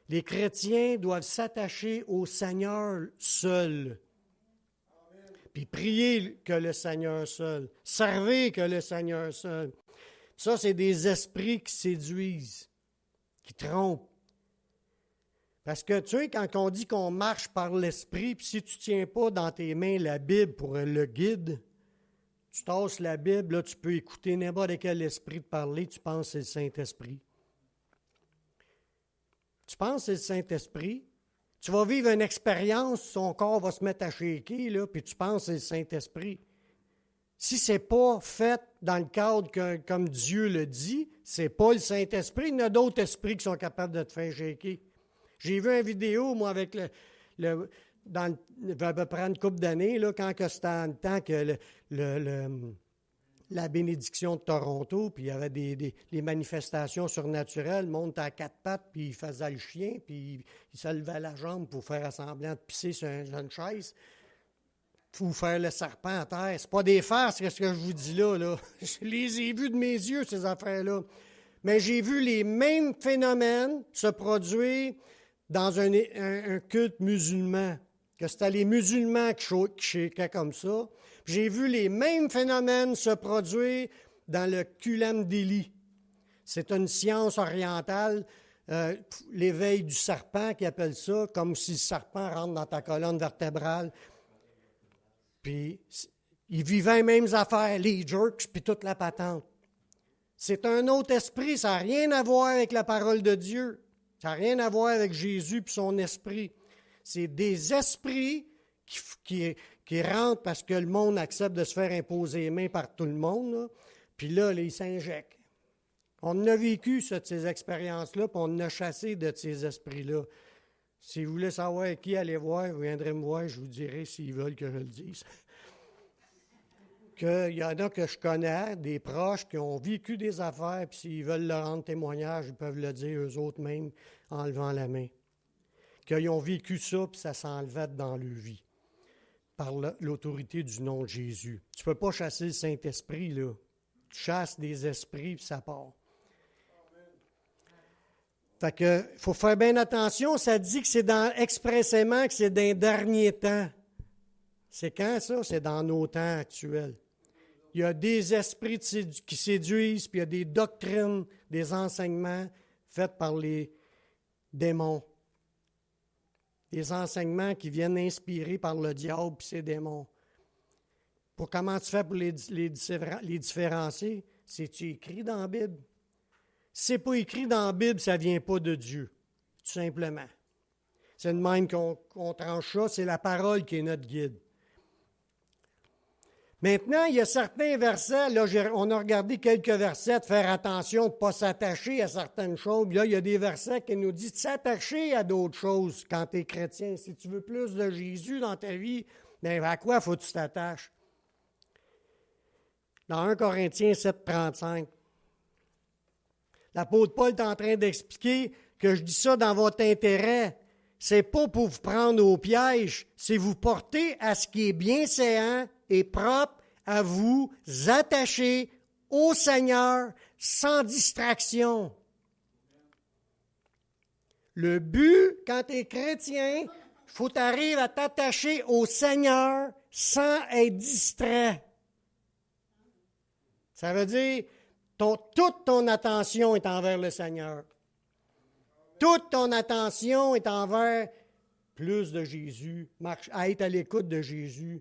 Les chrétiens doivent s'attacher au Seigneur seul. Puis prier que le Seigneur seul. Servir que le Seigneur seul. Ça, c'est des esprits qui séduisent, qui trompent. Parce que, tu sais, quand on dit qu'on marche par l'Esprit, puis si tu ne tiens pas dans tes mains la Bible pour le guide, tu tasses la Bible, là, tu peux écouter n'importe quel esprit te parler, tu penses que c'est le Saint-Esprit. Tu penses que c'est le Saint-Esprit. Tu vas vivre une expérience, ton corps va se mettre à shaker, là, puis tu penses que c'est le Saint-Esprit. Si ce n'est pas fait dans le cadre comme Dieu le dit, ce n'est pas le Saint-Esprit. Il y en a d'autres esprits qui sont capables de te faire shaker. J'ai vu une vidéo, moi, avec il y a à peu près une couple d'années, là, quand c'était en temps que la bénédiction de Toronto, puis il y avait des manifestations surnaturelles, le monde était à quatre pattes, puis il faisait le chien, puis il se levait la jambe pour faire semblant de pisser sur une chaise, ou faire le serpent à terre. C'est pas des farces, c'est ce que je vous dis là. Je les ai vus de mes yeux, ces affaires-là. Mais j'ai vu les mêmes phénomènes se produire dans un culte musulman, que c'était les musulmans qui shakaient comme ça. Puis j'ai vu les mêmes phénomènes se produire dans le Kulam Deli. C'est une science orientale, l'éveil du serpent qui appelle ça, comme si le serpent rentre dans ta colonne vertébrale. Puis ils vivaient les mêmes affaires, les jerks, puis toute la patente. C'est un autre esprit, ça n'a rien à voir avec la parole de Dieu. Ça n'a rien à voir avec Jésus et son esprit. C'est des esprits qui rentrent parce que le monde accepte de se faire imposer les mains par tout le monde. Là. Puis là, ils s'injectent. On a vécu ces expériences-là, puis on a chassé de ces esprits-là. Si vous voulez savoir qui allez voir, vous viendrez me voir, je vous dirai s'ils veulent que je le dise. Il y en a que je connais, des proches qui ont vécu des affaires, puis s'ils veulent leur rendre témoignage, ils peuvent le dire eux autres même en levant la main. Qu'ils ont vécu ça, puis ça s'enlevait dans leur vie, par l'autorité du nom de Jésus. Tu ne peux pas chasser le Saint-Esprit, là. Tu chasses des esprits, puis ça part. Fait que, il faut faire bien attention, ça dit que c'est expressément que c'est dans les derniers temps. C'est quand ça? C'est dans nos temps actuels. Il y a des esprits qui séduisent, puis il y a des doctrines, des enseignements faits par les démons. Des enseignements qui viennent inspirés par le diable et ses démons. Comment tu fais pour les différencier? C'est-tu écrit dans la Bible? Si ce n'est pas écrit dans la Bible, ça ne vient pas de Dieu, tout simplement. C'est de même qu'on tranche ça, c'est la parole qui est notre guide. Maintenant, il y a certains versets, là, on a regardé quelques versets, de faire attention de ne pas s'attacher à certaines choses. Là, il y a des versets qui nous disent de s'attacher à d'autres choses quand tu es chrétien. Si tu veux plus de Jésus dans ta vie, bien, à quoi faut que tu t'attaches? Dans 1 Corinthiens 7, 35, l'apôtre Paul est en train d'expliquer que je dis ça dans votre intérêt. C'est pas pour vous prendre au piège, c'est vous porter à ce qui est bien séant et propre, à vous attacher au Seigneur sans distraction. Le but, quand tu es chrétien, il faut que tu arrives à t'attacher au Seigneur sans être distrait. Ça veut dire, toute ton attention est envers le Seigneur. Toute ton attention est envers plus de Jésus, à être à l'écoute de Jésus,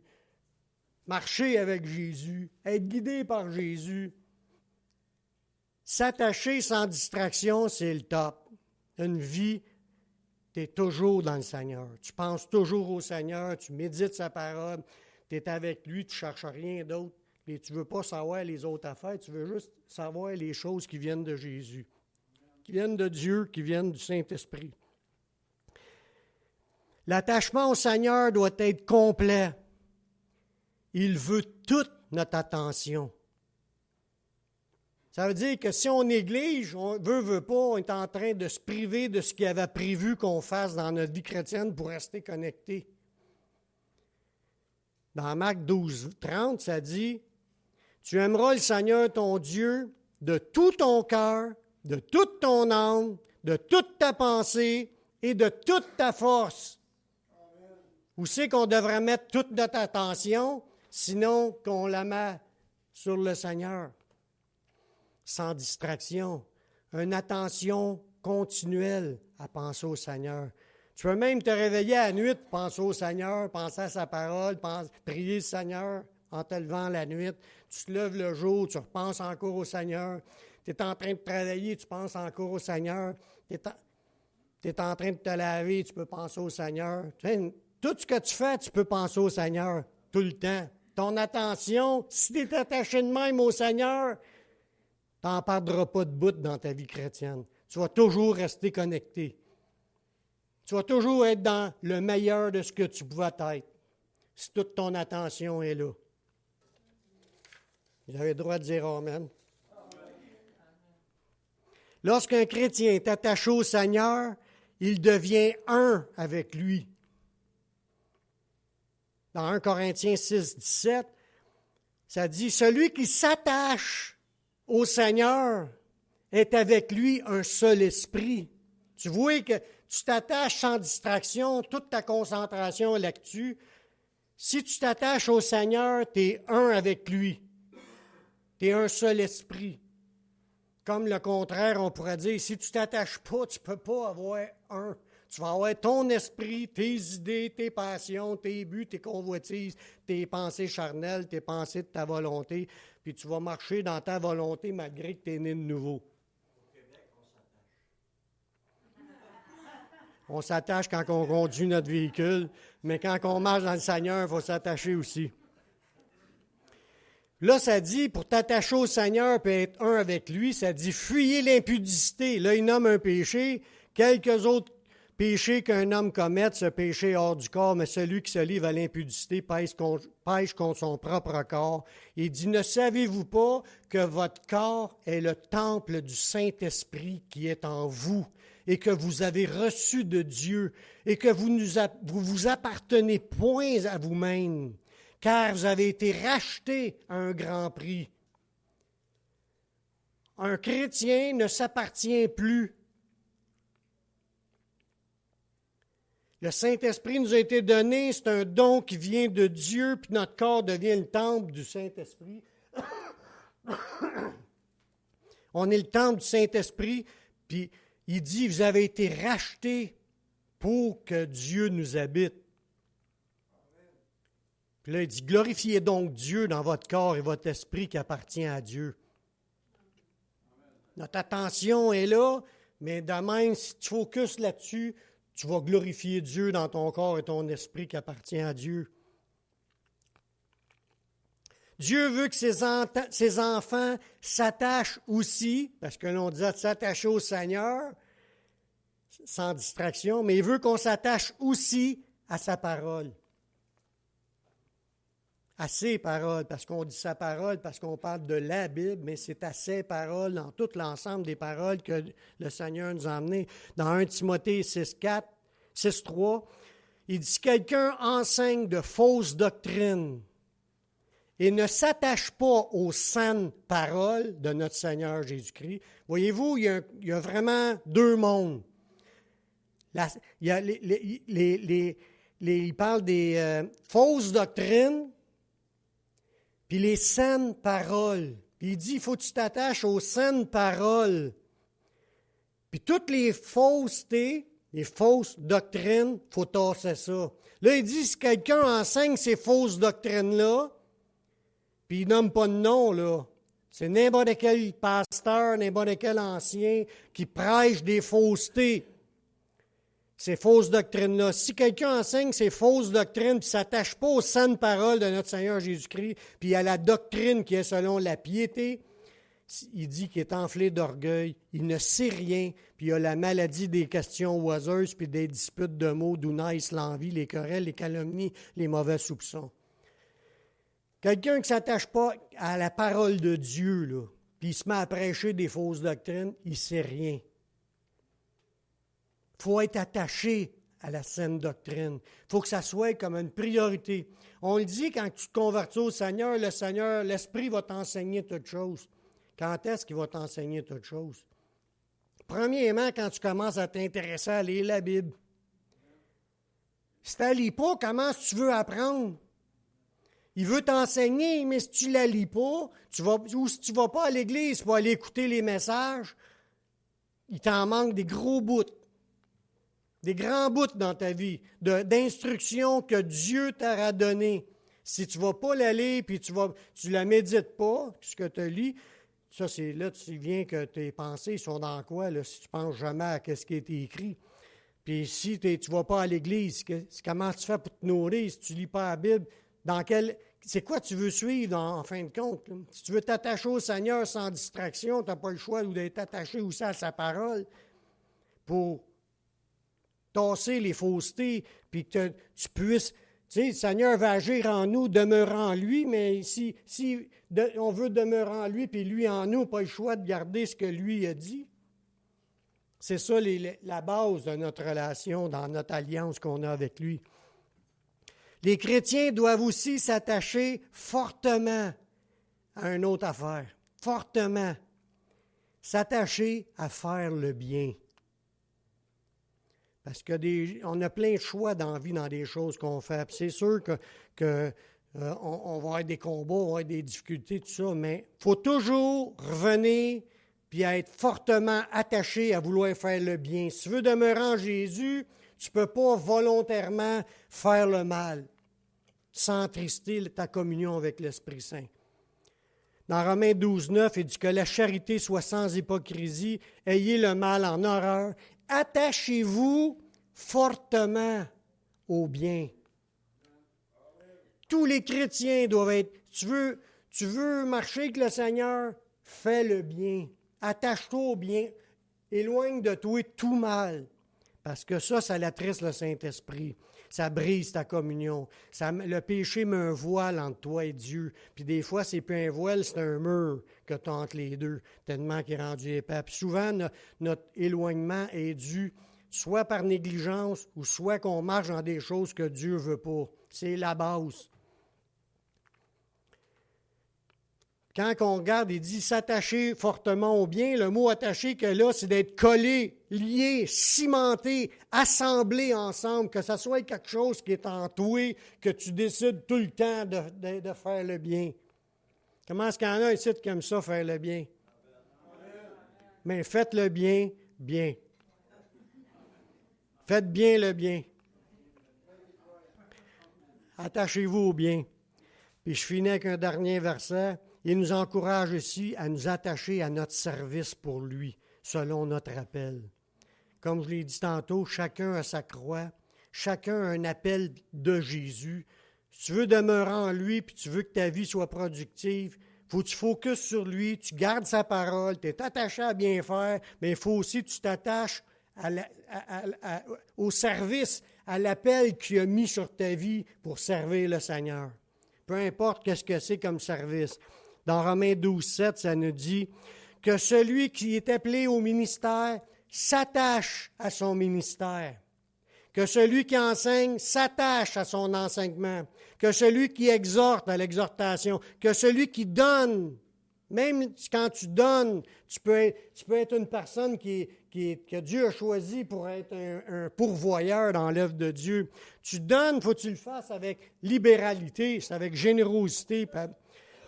marcher avec Jésus, être guidé par Jésus. S'attacher sans distraction, c'est le top. Une vie, tu es toujours dans le Seigneur. Tu penses toujours au Seigneur, tu médites sa parole, tu es avec lui, tu ne cherches rien d'autre. Et tu ne veux pas savoir les autres affaires, tu veux juste savoir les choses qui viennent de Jésus, qui viennent de Dieu, qui viennent du Saint-Esprit. L'attachement au Seigneur doit être complet. Il veut toute notre attention. Ça veut dire que si on néglige, on veut pas, on est en train de se priver de ce qu'il avait prévu qu'on fasse dans notre vie chrétienne pour rester connecté. Dans Marc 12, 30, ça dit « Tu aimeras le Seigneur ton Dieu de tout ton cœur, de toute ton âme, de toute ta pensée et de toute ta force. » Où c'est qu'on devrait mettre toute notre attention, sinon qu'on la met sur le Seigneur, sans distraction, une attention continuelle à penser au Seigneur. Tu peux même te réveiller à la nuit, penser au Seigneur, penser à sa parole, prier le Seigneur en te levant la nuit. Tu te lèves le jour, tu repenses encore au Seigneur. Tu es en train de travailler, tu penses encore au Seigneur. Tu es en train de te laver, tu peux penser au Seigneur. Tout ce que tu fais, tu peux penser au Seigneur tout le temps. Ton attention, si tu es attaché de même au Seigneur, tu n'en perdras pas de bout dans ta vie chrétienne. Tu vas toujours rester connecté. Tu vas toujours être dans le meilleur de ce que tu pouvais être, si toute ton attention est là. Vous avez le droit de dire Amen. Lorsqu'un chrétien est attaché au Seigneur, il devient un avec lui. Dans 1 Corinthiens 6, 17, ça dit « Celui qui s'attache au Seigneur est avec lui un seul esprit. » Tu vois que tu t'attaches sans distraction, toute ta concentration est là-dessus. Si tu t'attaches au Seigneur, tu es un avec lui. Tu es un seul esprit. Comme le contraire, on pourrait dire, si tu ne t'attaches pas, tu ne peux pas avoir un. tu vas avoir ton esprit, tes idées, tes passions, tes buts, tes convoitises, tes pensées charnelles, tes pensées de ta volonté, puis tu vas marcher dans ta volonté malgré que tu es né de nouveau. On s'attache quand on conduit notre véhicule, mais quand on marche dans le Seigneur, il faut s'attacher aussi. Là, ça dit, pour t'attacher au Seigneur et être un avec lui, ça dit, fuyez l'impudicité. Là, il nomme un péché. Quelques autres péchés qu'un homme commette, ce péché hors du corps, mais celui qui se livre à l'impudicité pêche contre son propre corps. Il dit, ne savez-vous pas que votre corps est le temple du Saint-Esprit qui est en vous et que vous avez reçu de Dieu et que vous vous appartenez point à vous-même, car vous avez été rachetés à un grand prix. Un chrétien ne s'appartient plus. Le Saint-Esprit nous a été donné, c'est un don qui vient de Dieu, puis notre corps devient le temple du Saint-Esprit. On est le temple du Saint-Esprit, puis il dit, vous avez été rachetés pour que Dieu nous habite. Puis là, il dit, glorifiez donc Dieu dans votre corps et votre esprit qui appartient à Dieu. Notre attention est là, mais de même, si tu focuses là-dessus, tu vas glorifier Dieu dans ton corps et ton esprit qui appartient à Dieu. Dieu veut que ses enfants s'attachent aussi, parce que l'on disait de s'attacher au Seigneur, sans distraction, mais il veut qu'on s'attache aussi à sa parole. À ses paroles, parce qu'on dit sa parole, parce qu'on parle de la Bible, mais c'est à ses paroles, dans tout l'ensemble des paroles que le Seigneur nous a emmenées. Dans 1 Timothée 6,3, il dit, si quelqu'un enseigne de fausses doctrines et ne s'attache pas aux saines paroles de notre Seigneur Jésus-Christ, voyez-vous, il y a vraiment deux mondes. Il parle des fausses doctrines, puis les saines paroles. Puis il dit, il faut que tu t'attaches aux saines paroles. Puis toutes les faussetés, les fausses doctrines, il faut tasser ça. Là, il dit, si quelqu'un enseigne ces fausses doctrines-là, puis il nomme pas de nom, là, c'est n'importe quel pasteur, n'importe quel ancien qui prêche des faussetés. Ces fausses doctrines-là. Si quelqu'un enseigne ces fausses doctrines, puis ne s'attache pas aux saines paroles de notre Seigneur Jésus-Christ, puis à la doctrine qui est selon la piété, il dit qu'il est enflé d'orgueil, il ne sait rien, puis il a la maladie des questions oiseuses, puis des disputes de mots d'où naissent l'envie, les querelles, les calomnies, les mauvais soupçons. Quelqu'un qui ne s'attache pas à la parole de Dieu, là, puis il se met à prêcher des fausses doctrines, il ne sait rien. Il faut être attaché à la saine doctrine. Il faut que ça soit comme une priorité. On le dit, quand tu te convertis au Seigneur, l'Esprit va t'enseigner toutes choses. Quand est-ce qu'il va t'enseigner toutes choses? Premièrement, quand tu commences à t'intéresser à lire la Bible. Si tu ne la lis pas, comment tu veux apprendre? Il veut t'enseigner, mais si tu ne la lis pas, ou si tu ne vas pas à l'église pour aller écouter les messages, il t'en manque des gros bouts. Des grands bouts dans ta vie, d'instructions que Dieu t'aura données. Si tu ne vas pas la lire et tu ne la médites pas, ce que tu lis, ça c'est là tu viens que tes pensées sont dans quoi, là, si tu ne penses jamais à ce qui a été écrit. Puis si tu ne vas pas à l'église, comment tu fais pour te nourrir si tu ne lis pas la Bible? C'est quoi tu veux suivre en fin de compte? Là? Si tu veux t'attacher au Seigneur sans distraction, tu n'as pas le choix d'être attaché aussi à sa parole pour tasser les faussetés, puis que tu puisses, tu sais, le Seigneur va agir en nous, demeurant en lui, mais si on veut demeurer en lui, puis lui en nous, pas le choix de garder ce que lui a dit. C'est ça la base de notre relation, dans notre alliance qu'on a avec lui. Les chrétiens doivent aussi s'attacher fortement à une autre affaire, fortement, s'attacher à faire le bien. Parce qu'on a plein de choix dans la vie, dans des choses qu'on fait. Puis c'est sûr qu'on va avoir des combats, on va avoir des difficultés, tout ça, mais il faut toujours revenir puis être fortement attaché à vouloir faire le bien. Si tu veux demeurer en Jésus, Tu ne peux pas volontairement faire le mal sans trister ta communion avec l'Esprit Saint. Dans Romains 12, 9, il dit que la charité soit sans hypocrisie, ayez le mal en horreur, attachez-vous fortement au bien. Tous les chrétiens doivent être, tu veux marcher avec le Seigneur, fais le bien, attache-toi au bien, éloigne de toi tout mal, parce que ça l'attriste le Saint-Esprit. Ça brise ta communion. Le péché met un voile entre toi et Dieu. Puis des fois, c'est plus un voile, c'est un mur que tu as entre les deux, tellement qu'il est rendu épais. Puis souvent, notre éloignement est dû soit par négligence ou soit qu'on marche dans des choses que Dieu ne veut pas. C'est la base. Quand on regarde, il dit s'attacher fortement au bien. Le mot attaché que là, c'est d'être collé, lié, cimenté, assemblé ensemble, que ce soit quelque chose qui est en toi, que tu décides tout le temps de faire le bien. Comment est-ce qu'il y en a ici qui aiment ça, faire le bien? Mais faites le bien, bien. Faites bien le bien. Attachez-vous au bien. Puis je finis avec un dernier verset. Il nous encourage aussi à nous attacher à notre service pour lui, selon notre appel. Comme je l'ai dit tantôt, chacun a sa croix, chacun a un appel de Jésus. Si tu veux demeurer en lui, puis tu veux que ta vie soit productive, il faut que tu focuses sur lui, tu gardes sa parole, tu es attaché à bien faire, mais il faut aussi que tu t'attaches au service, à l'appel qu'il a mis sur ta vie pour servir le Seigneur. Peu importe qu'est-ce que c'est comme service. Dans Romains 12, 7, ça nous dit que celui qui est appelé au ministère s'attache à son ministère, que celui qui enseigne s'attache à son enseignement, que celui qui exhorte à l'exhortation, que celui qui donne, même quand tu donnes, tu peux être une personne que Dieu a choisi pour être un pourvoyeur dans l'œuvre de Dieu. Tu donnes, il faut que tu le fasses avec libéralité, c'est avec générosité.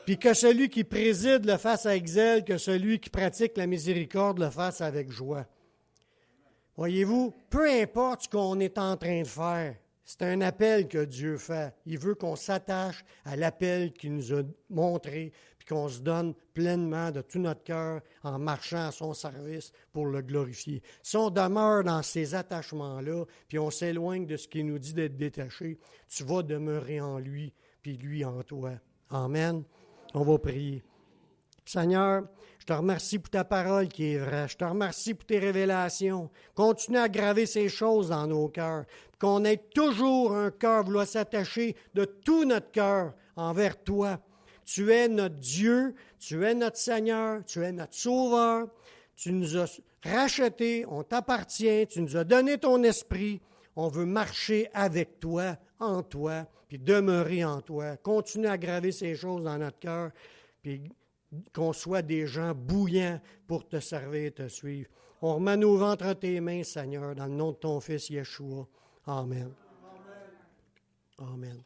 Puis que celui qui préside le fasse avec zèle, que celui qui pratique la miséricorde le fasse avec joie. Voyez-vous, peu importe ce qu'on est en train de faire, c'est un appel que Dieu fait. Il veut qu'on s'attache à l'appel qu'il nous a montré, puis qu'on se donne pleinement de tout notre cœur en marchant à son service pour le glorifier. Si on demeure dans ces attachements-là, puis on s'éloigne de ce qu'il nous dit d'être détaché, tu vas demeurer en lui, puis lui en toi. Amen. On va prier. Seigneur, je te remercie pour ta parole qui est vraie. Je te remercie pour tes révélations. Continue à graver ces choses dans nos cœurs. Qu'on ait toujours un cœur vouloir s'attacher de tout notre cœur envers toi. Tu es notre Dieu, tu es notre Seigneur, tu es notre Sauveur. Tu nous as rachetés, on t'appartient, tu nous as donné ton esprit. On veut marcher avec toi, en toi, puis demeurer en toi. Continue à graver ces choses dans notre cœur, puis qu'on soit des gens bouillants pour te servir et te suivre. On remet nos ventres à tes mains, Seigneur, dans le nom de ton Fils Yeshua. Amen. Amen.